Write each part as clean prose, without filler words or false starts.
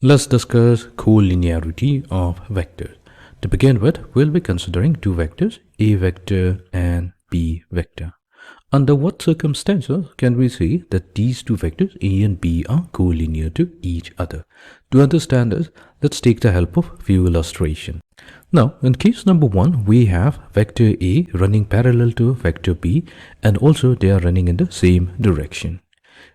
Let's discuss collinearity of vectors. To begin with, we'll be considering two vectors, A vector and B vector. Under what circumstances can we say that these two vectors A and B are collinear to each other? To understand this, let's take the help of few illustrations. Now, in case number 1, we have vector A running parallel to vector B, and also they are running in the same direction.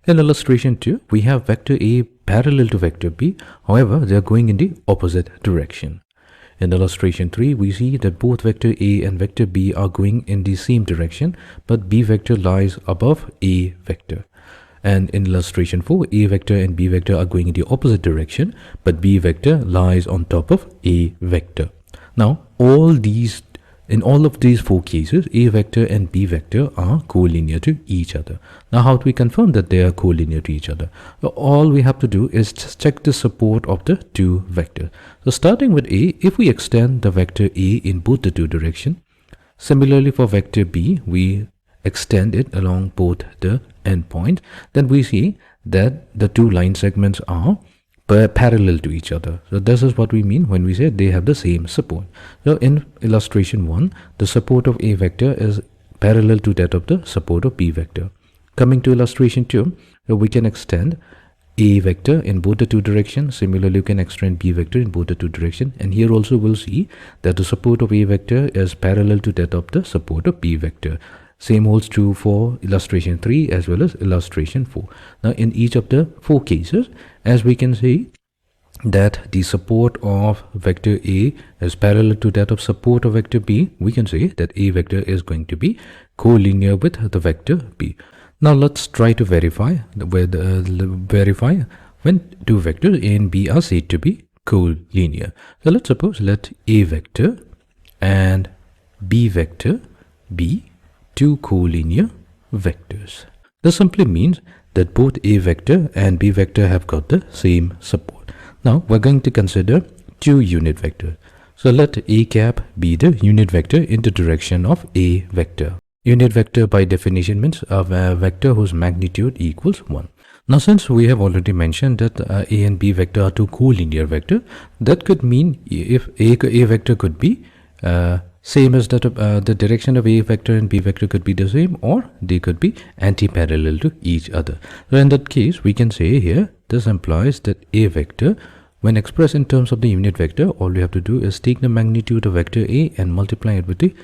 In illustration 2, we have vector A parallel to vector B, however, they are going in the opposite direction. In illustration 3, we see that both vector A and vector B are going in the same direction, but B vector lies above A vector. And in illustration 4, A vector and B vector are going in the opposite direction, but B vector lies on top of A vector. Now, in all of these four cases, A vector and B vector are collinear to each other. Now, how do we confirm that they are collinear to each other? So, all we have to do is just check the support of the two vectors. So, starting with A, if we extend the vector A in both the two directions, similarly for vector B, we extend it along both the endpoints, then we see that the two line segments are parallel to each other. So this is what we mean when we say they have the same support. So in illustration 1, the support of A vector is parallel to that of the support of B vector. Coming to illustration 2, we can extend A vector in both the two directions. Similarly, you can extend B vector in both the two directions. And here also we'll see that the support of A vector is parallel to that of the support of B vector. Same holds true for illustration 3 as well as illustration 4. Now, in each of the four cases, as we can see that the support of vector A is parallel to that of support of vector B, we can say that A vector is going to be collinear with the vector B. Now, let's try to verify when two vectors A and B are said to be collinear. So, let's suppose let A vector and B vector be two collinear vectors. This simply means that both A vector and B vector have got the same support. Now we're going to consider two unit vectors. So let A cap be the unit vector in the direction of A vector. Unit vector by definition means a vector whose magnitude equals 1. Now since we have already mentioned that A and B vector are two collinear vectors, that could mean if A vector could be same as that the direction of A vector and B vector could be the same, or they could be anti-parallel to each other. So in that case, we can say here, this implies that A vector, when expressed in terms of the unit vector, all we have to do is take the magnitude of vector A and multiply it with the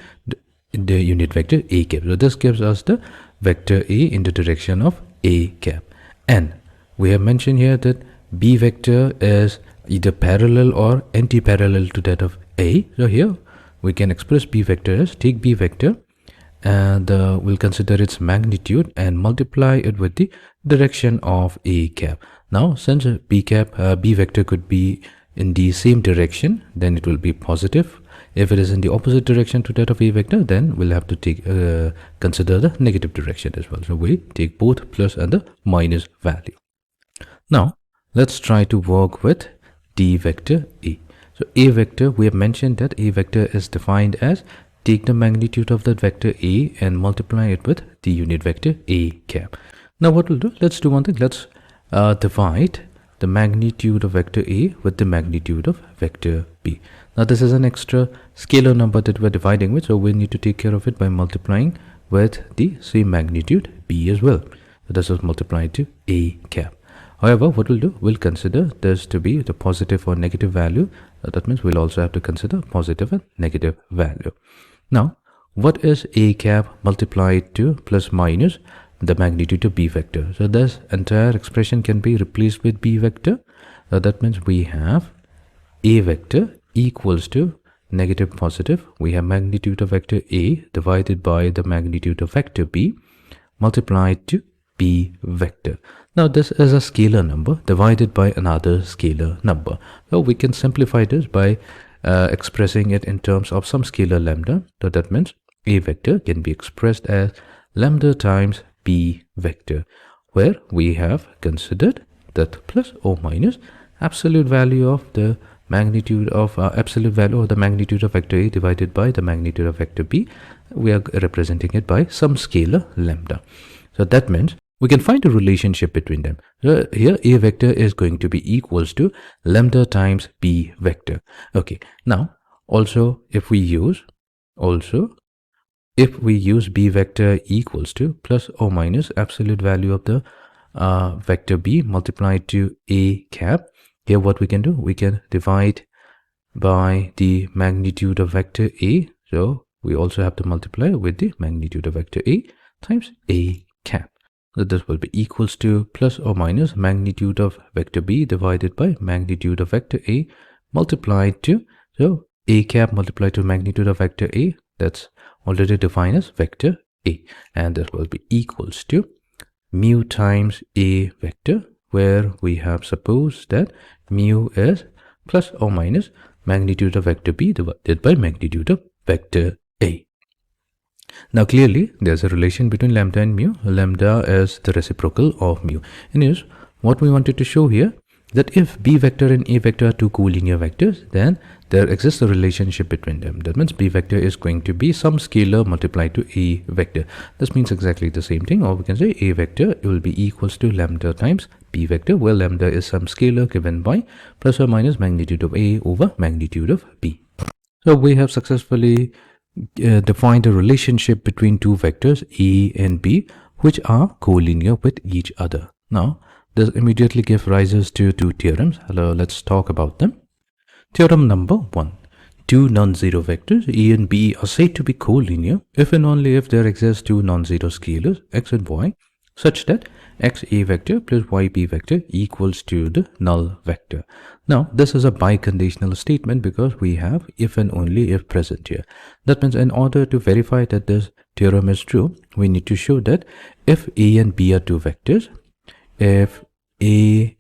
unit vector A cap. So this gives us the vector A in the direction of A cap. And we have mentioned here that B vector is either parallel or anti-parallel to that of A. So here, we can express B vector as take B vector and we'll consider its magnitude and multiply it with the direction of A cap. Now, since B vector could be in the same direction, then it will be positive. If it is in the opposite direction to that of A vector, then we'll have to take consider the negative direction as well. So we take both plus and the minus value. Now, let's try to work with D vector A. So A vector, we have mentioned that A vector is defined as take the magnitude of that vector A and multiply it with the unit vector A cap. Now what we'll do, let's do one thing. Let's divide the magnitude of vector A with the magnitude of vector B. Now this is an extra scalar number that we're dividing with, so we need to take care of it by multiplying with the same magnitude B as well. So this is multiplied to A cap. However, what we'll do, we'll consider this to be the positive or negative value. That means we'll also have to consider positive and negative value. Now, what is A cap multiplied to plus minus the magnitude of B vector? So this entire expression can be replaced with B vector. That means we have A vector equals to negative positive. We have magnitude of vector A divided by the magnitude of vector B multiplied to B vector. Now this is a scalar number divided by another scalar number. So we can simplify this by expressing it in terms of some scalar lambda. So that means A vector can be expressed as lambda times B vector, where we have considered that plus or minus absolute value of the magnitude of the magnitude of vector A divided by the magnitude of vector B. We are representing it by some scalar lambda. So that means we can find a relationship between them. So here A vector is going to be equals to lambda times B vector. Okay, now also if we use B vector equals to plus or minus absolute value of the vector B multiplied to A cap, here what we can do, we can divide by the magnitude of vector A. So we also have to multiply with the magnitude of vector A times A cap. So this will be equals to plus or minus magnitude of vector B divided by magnitude of vector A multiplied to, so A cap multiplied to magnitude of vector A, that's already defined as vector A, and this will be equals to mu times A vector, where we have supposed that mu is plus or minus magnitude of vector B divided by magnitude of vector A. Now clearly there's a relation between lambda and mu. Lambda is the reciprocal of mu. And here's what we wanted to show here, that if B vector and A vector are two collinear vectors, then there exists a relationship between them. That means B vector is going to be some scalar multiplied to A vector. This means exactly the same thing, or we can say A vector will be equals to lambda times B vector, where lambda is some scalar given by plus or minus magnitude of A over magnitude of B. So we have successfully defined a relationship between two vectors A and B which are collinear with each other. Now this immediately gives rise to two theorems. Let's talk about them. Theorem number 1. Two non-zero vectors A and B are said to be collinear if and only if there exist two non-zero scalars x and y such that x A vector plus y B vector equals to the null vector. Now this is a biconditional statement because we have if and only if present here. That means in order to verify that this theorem is true, we need to show that if A and B are two vectors, if A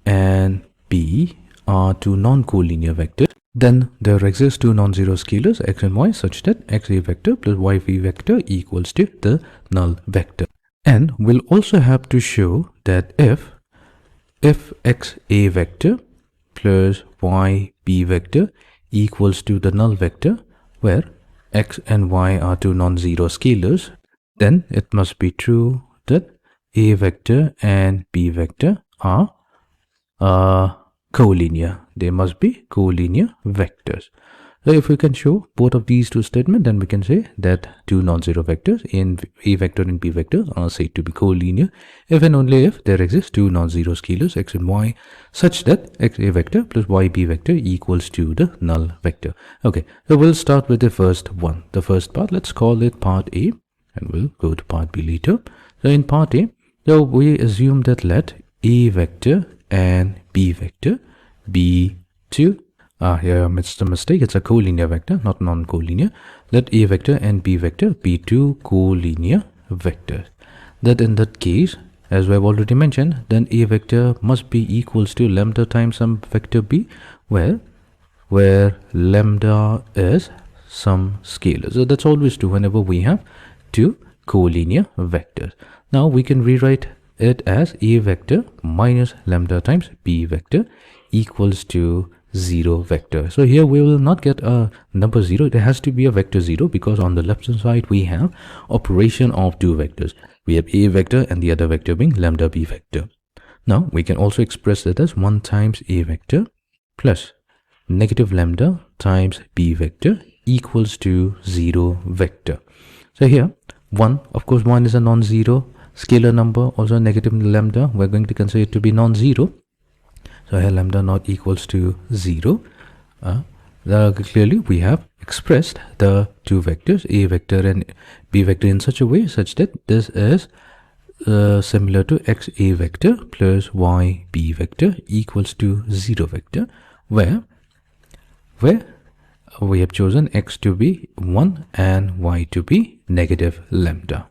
and B are two non-collinear vectors, then there exist two non-zero scalars x and y such that x A vector plus y B vector equals to the null vector. And we'll also have to show that if x A vector plus y B vector equals to the null vector, where x and y are two non-zero scalars, then it must be true that A vector and B vector are collinear. They must be collinear vectors. So if we can show both of these two statements, then we can say that two non-zero vectors in A vector and B vector are said to be collinear if and only if there exist two non-zero scalars x and y such that x A vector plus y B vector equals to the null vector. Okay, so we'll start with the first one. The first part, let's call it part A, and we'll go to part B later. So in part A, so we assume that let A vector and B vector be two. Here I missed a mistake. It's a collinear vector, not non-collinear. Let A vector and B vector be two collinear vectors. That in that case, as we have already mentioned, then A vector must be equals to lambda times some vector B, where lambda is some scalar. So that's always true whenever we have two collinear vectors. Now we can rewrite it as A vector minus lambda times B vector equals to 0 vector. So here we will not get a number 0. It has to be a vector 0 because on the left hand side we have operation of two vectors. We have A vector and the other vector being lambda B vector. Now we can also express it as 1 times A vector plus negative lambda times B vector equals to 0 vector. So here 1, of course 1 is a non-zero scalar number, also negative lambda, we're going to consider it to be non-zero. So here lambda not equals to 0. Clearly we have expressed the two vectors A vector and B vector in such a way such that this is similar to x A vector plus y B vector equals to 0 vector, where we have chosen x to be 1 and y to be negative lambda.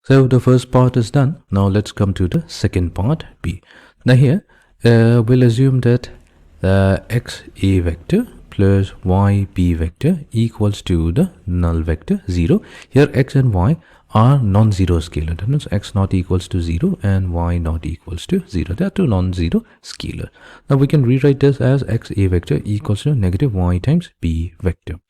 So the first part is done. Now let's come to the second part, B. Now here we'll assume that x A vector plus y B vector equals to the null vector 0. Here x and y are non-zero scalar. That means x not equals to 0 and y not equals to 0. They are two non-zero scalar. Now we can rewrite this as x A vector equals to negative y times B vector.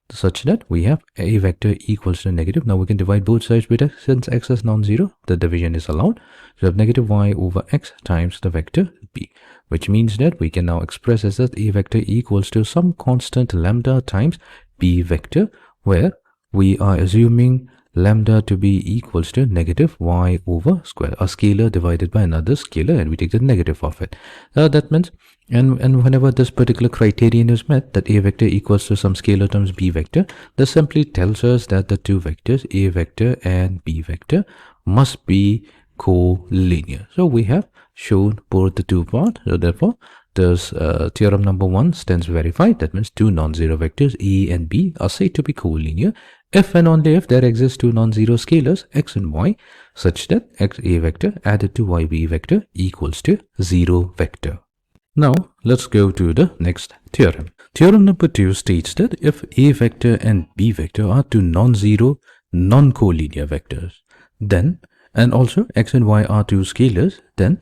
such that we have a vector equals to negative. Now we can divide both sides with x. Since x is non-zero, the division is allowed. So we have negative y over x times the vector b, which means that we can now express as that a vector equals to some constant lambda times b vector, where we are assuming lambda to be equals to negative y over square, a scalar divided by another scalar, and we take the negative of it. That means, and whenever this particular criterion is met, that a vector equals to some scalar times b vector, this simply tells us that the two vectors, a vector and b vector, must be collinear. So we have shown both the two parts. So therefore, this theorem number 1 stands verified. That means two non-zero vectors a and b are said to be collinear if and only if there exist two non-zero scalars x and y, such that x a vector added to y b vector equals to 0 vector. Now let's go to the next theorem. Theorem number 2 states that if a vector and b vector are two non-zero non-collinear vectors, then, and also x and y are two scalars, then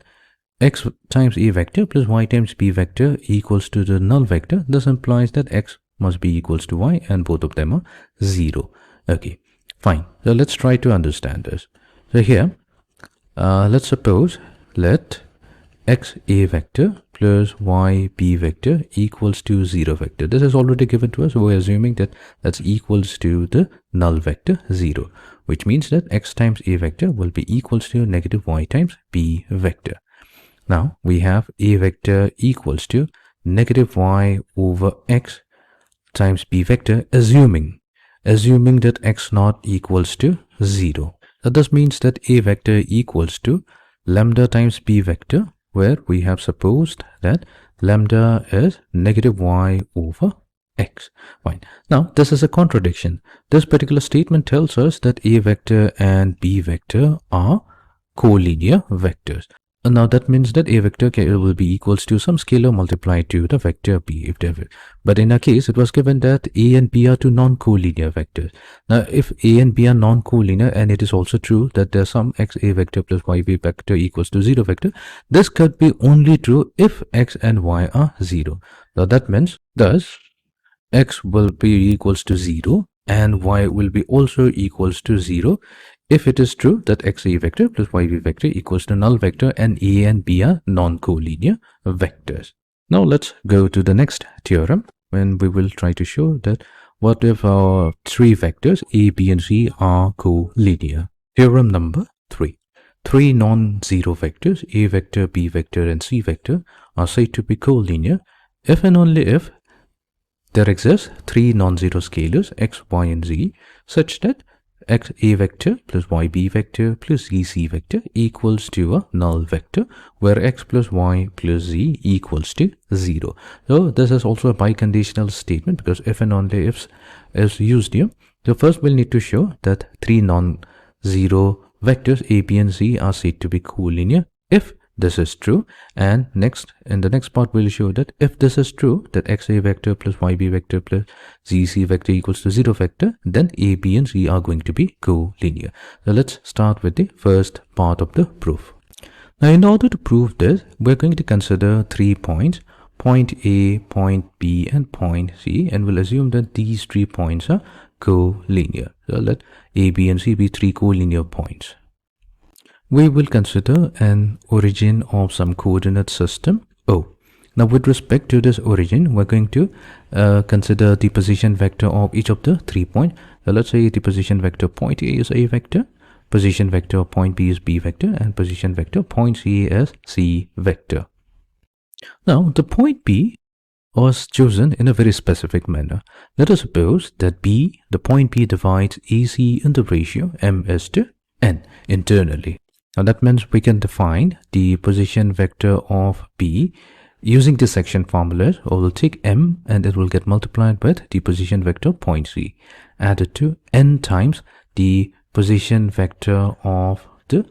x times a vector plus y times b vector equals to the null vector. This implies that x must be equals to y and both of them are 0. Okay, fine. So let's try to understand this. So here, let's suppose let x a vector plus y b vector equals to 0 vector. This is already given to us, so we're assuming that that's equals to the null vector 0, which means that x times a vector will be equals to negative y times b vector. Now we have a vector equals to negative y over x times b vector, assuming that x naught equals to 0. So this means that a vector equals to lambda times b vector, where we have supposed that lambda is negative y over x. Fine. Now this is a contradiction. This particular statement tells us that a vector and b vector are collinear vectors. Now that means that a vector will be equals to some scalar multiplied to the vector b, if there were. But in our case, it was given that a and b are two non-collinear vectors. Now, if a and b are non-collinear, and it is also true that there's some x a vector plus y b vector equals to 0 vector, this could be only true if x and y are 0. Now that means, thus, x will be equals to 0 and y will be also equals to 0 if it is true that x a vector plus y b vector equals to null vector and a and b are non-collinear vectors. Now let's go to the next theorem, when we will try to show that what if our three vectors a, b and c are collinear. Theorem number 3. Three non-zero vectors a vector, b vector and c vector are said to be collinear if and only if there exist three non-zero scalars x, y and z, such that x a vector plus y b vector plus z c vector equals to a null vector, where x plus y plus z equals to 0. So this is also a biconditional statement, because if and only if is used here. So first we'll need to show that three non-zero vectors a, b and c are said to be collinear if this is true, and next, in the next part, we'll show that if this is true, that x a vector plus y b vector plus z c vector equals to 0 vector, then a, b and c are going to be collinear. So let's start with the first part of the proof. Now in order to prove this, we're going to consider 3 points, point A, point B and point C, and we'll assume that these 3 points are collinear. So let A, B and C be 3 collinear points. We will consider an origin of some coordinate system O. Now with respect to this origin, we're going to consider the position vector of each of the 3 points. So let's say the position vector point A is A vector, position vector point B is B vector, and position vector point C is C vector. Now the point B was chosen in a very specific manner. Let us suppose that the point B divides AC in the ratio m:/n internally. Now that means we can define the position vector of B using the section formulas, or we'll take m and it will get multiplied with the position vector point C added to n times the position vector of the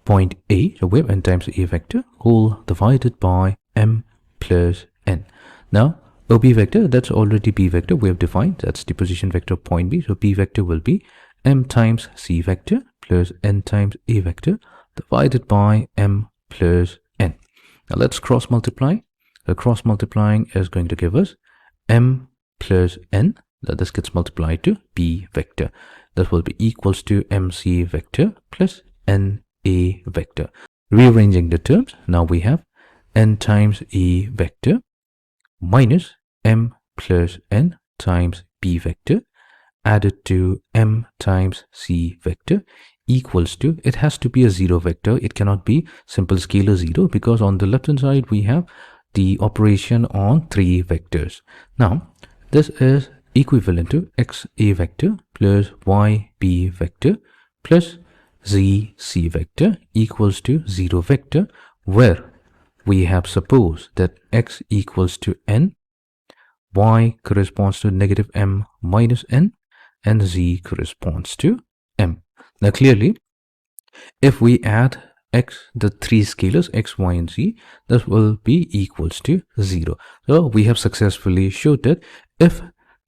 point A. So we have n times A vector, all divided by m plus n. Now OB vector, that's already B vector we have defined, that's the position vector point B. So B vector will be m times C vector plus n times A vector divided by m plus n. Now let's cross multiply. The cross multiplying is going to give us m plus n that this gets multiplied to b vector. That will be equals to mc vector plus na vector. Rearranging the terms, now we have n times a vector minus m plus n times b vector added to m times c vector equals to, it has to be a 0 vector. It cannot be simple scalar 0 because on the left hand side we have the operation on 3 vectors. Now this is equivalent to x a vector plus y b vector plus z c vector equals to 0 vector, where we have supposed that x equals to n, y corresponds to negative m minus n, and z corresponds to m. Now clearly, if we add x, the 3 scalars x, y, and z, this will be equals to 0. So we have successfully showed that if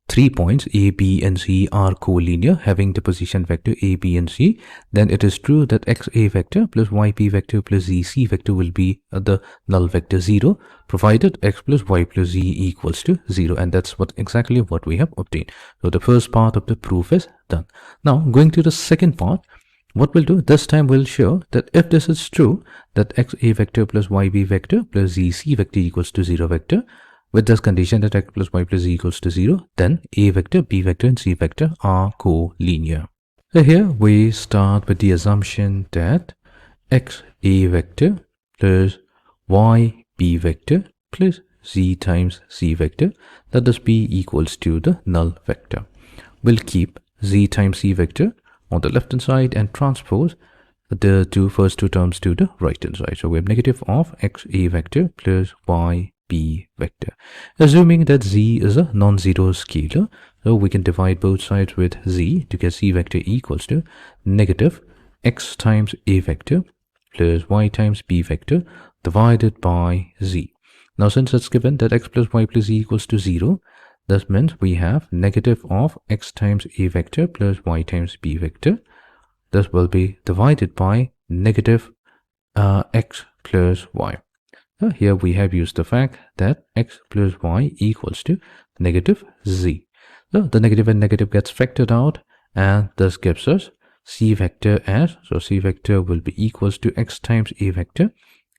3 points a, b, and c are collinear, having the position vector a, b, and c, then it is true that x a vector plus y b vector plus z c vector will be the null vector 0, provided x plus y plus z equals to 0. And that's exactly what we have obtained. So the first part of the proof is done. Now going to the second part, what we'll do this time, we'll show that if this is true, that x a vector plus y b vector plus z c vector equals to 0 vector, with this condition that x plus y plus z equals to 0, then a vector, b vector, and c vector are collinear. So here we start with the assumption that x a vector plus y b vector plus z times c vector, that is b equals to the null vector. We'll keep z times c vector on the left hand side and transpose the first two terms to the right hand side. So we have negative of x a vector plus y b vector. Assuming that z is a non-zero scalar, so we can divide both sides with z to get c vector equals to negative x times a vector plus y times b vector divided by z. Now since it's given that x plus y plus z equals to 0, this means we have negative of x times a vector plus y times b vector. This will be divided by negative x plus y. So here we have used the fact that x plus y equals to negative z. So the negative and negative gets factored out, and this gives us c vector as, so c vector will be equals to x times a vector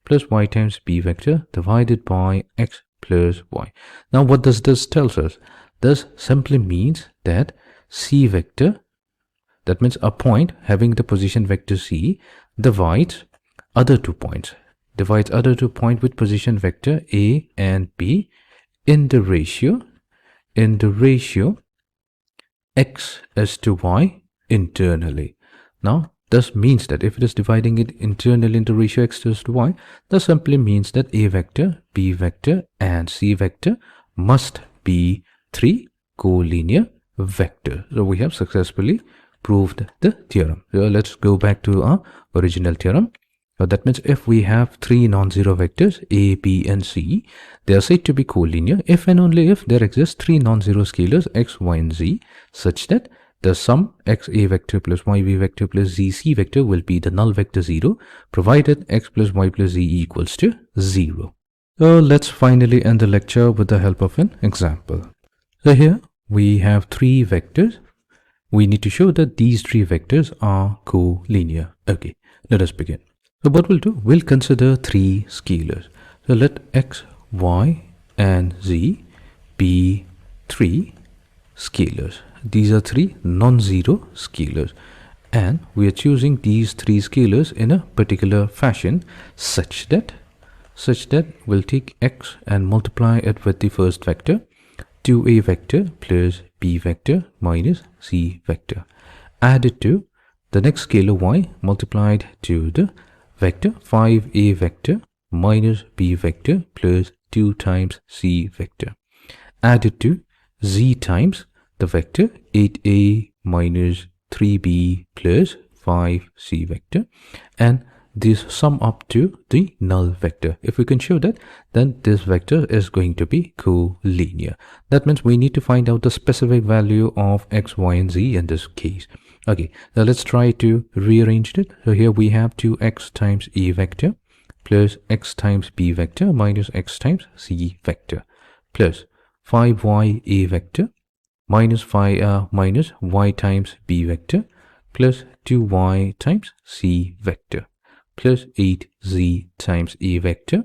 plus y times b vector divided by x plus y. Now what does this tell us? This simply means that c vector, that means a point having the position vector c, divides other 2 points. Divides other 2 points with position vector a and b in the ratio x is to y internally. Now this means that if it is dividing it internally into ratio x is to y, that simply means that a vector, b vector, and c vector must be 3 collinear vectors. So we have successfully proved the theorem. So let's go back to our original theorem. So that means if we have 3 non-zero vectors a, b, and c, they are said to be collinear if and only if there exist 3 non-zero scalars x, y, and z, such that the sum x a vector plus y b vector plus z c vector will be the null vector 0, provided x plus y plus z equals to 0. So let's finally end the lecture with the help of an example. So here we have 3 vectors. We need to show that these 3 vectors are collinear. Okay, let us begin. So what we'll do, we'll consider 3 scalars. So let x, y, and z be 3 scalars. These are 3 non-zero scalars, and we are choosing these 3 scalars in a particular fashion such that we'll take x and multiply it with the first vector, 2a vector plus b vector minus c vector, added to the next scalar y multiplied to the vector 5a vector minus b vector plus 2 times c vector, added to z times the vector 8a minus 3b plus 5c vector, and these sum up to the null vector. If we can show that, then this vector is going to be collinear. That means we need to find out the specific value of x, y, and z in this case. Okay, now let's try to rearrange it. So here we have 2x times a vector plus x times b vector minus x times c vector plus 5y a vector minus y times b vector plus 2y times c vector plus 8z times a vector.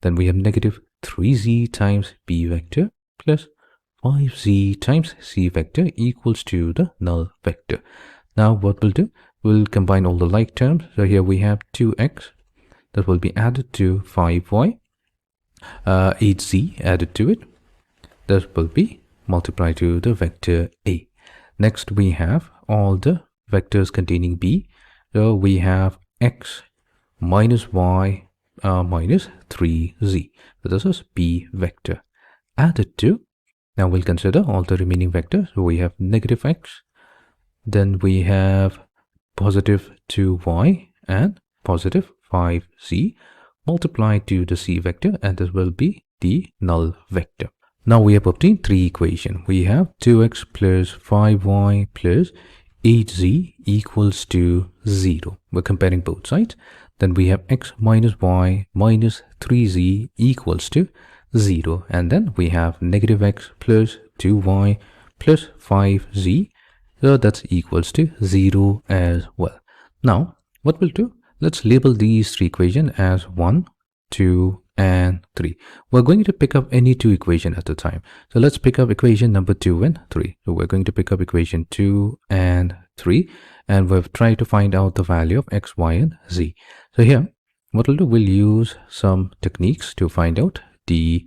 Then we have negative 3z times b vector plus 5z times c vector equals to the null vector. Now what we'll do, we'll combine all the like terms. So here we have 2x that will be added to 5y, 8z added to it, that will be multiplied to the vector a. Next we have all the vectors containing b. So we have x minus y minus 3z. So this is b vector added to. Now we'll consider all the remaining vectors. So we have negative x, then we have positive 2y and positive 5z multiplied to the c vector, and this will be the null vector. Now we have obtained three equations. We have 2x plus 5y plus 8z equals to 0. We're comparing both sides. Then we have x minus y minus 3z equals to 0. And then we have negative x plus 2y plus 5z. So that's equals to 0 as well. Now what we'll do, let's label these three equations as 1, 2, and 3. We're going to pick up any two equations at a time. So let's pick up equation number 2 and 3. So we're going to pick up equation 2 and 3, and we've tried to find out the value of x, y, and z. So here, what we'll do, we'll use some techniques to find out the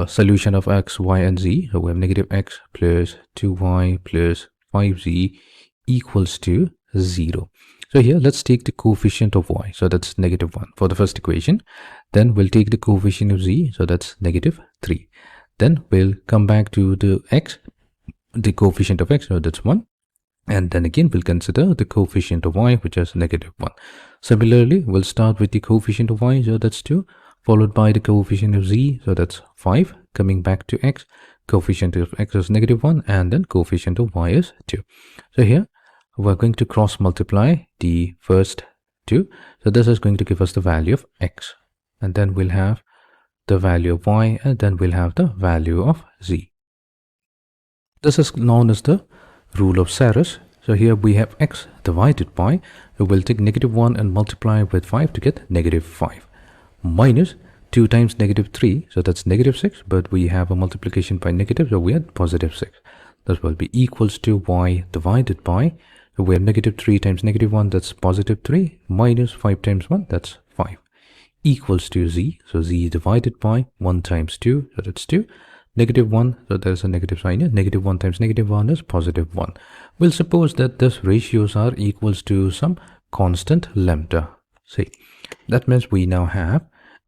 solution of x, y, and z. So we have negative x plus 2y plus 5z equals to 0. So here, let's take the coefficient of y. So that's negative 1 for the first equation. Then we'll take the coefficient of z. So that's negative 3. Then we'll come back to the x, the coefficient of x. So that's 1. And then again, we'll consider the coefficient of y, which is negative 1. Similarly, we'll start with the coefficient of y. So that's 2. Followed by the coefficient of z. So that's 5. Coming back to x. Coefficient of x is negative 1. And then coefficient of y is 2. So here, we're going to cross multiply the first two. So this is going to give us the value of x, and then we'll have the value of y, and then we'll have the value of z. This is known as the rule of Saros. So here we have x divided by, so we'll take negative 1 and multiply with 5 to get negative 5 minus 2 times negative 3. So that's negative 6, but we have a multiplication by negative, so we had positive 6. This will be equals to y divided by, so we have negative 3 times negative 1, that's positive 3, minus 5 times 1, that's 5, equals to z. So z divided by 1 times 2, so that's 2, negative 1, so there's a negative sign here, negative 1 times negative 1 is positive 1. We'll suppose that this ratios are equals to some constant lambda. See, that means we now have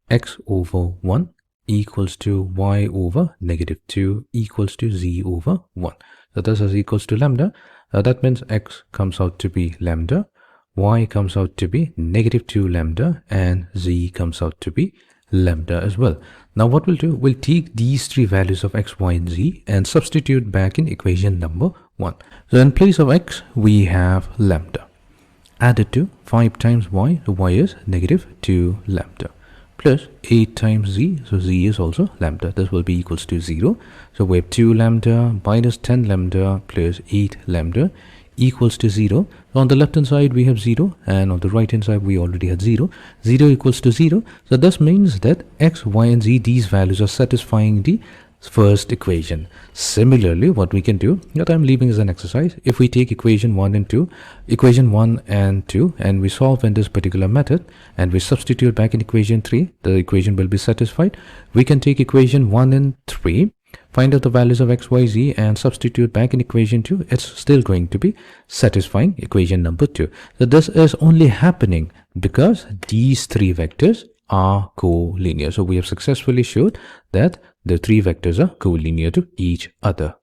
x over 1 equals to y over negative 2 equals to z over 1. So this is equals to lambda. That means x comes out to be lambda, y comes out to be negative 2 lambda, and z comes out to be lambda as well. Now what we'll do, we'll take these three values of x, y, and z and substitute back in equation number 1. So in place of x, we have lambda added to 5 times y, so y is negative 2 lambda, plus 8 times z, so z is also lambda. This will be equals to 0. So we have 2 lambda minus 10 lambda plus 8 lambda equals to 0. So on the left hand side we have 0, and on the right hand side we already had 0. 0 equals to 0. So this means that x, y, and z, these values are satisfying the first equation. Similarly, what we can do, that I'm leaving as an exercise, if we take equation 1 and 2, and we solve in this particular method, and we substitute back in equation 3, the equation will be satisfied. We can take equation 1 and 3, find out the values of x, y, z, and substitute back in equation 2. It's still going to be satisfying equation number 2. So this is only happening because these three vectors are collinear. So we have successfully showed that the three vectors are collinear to each other.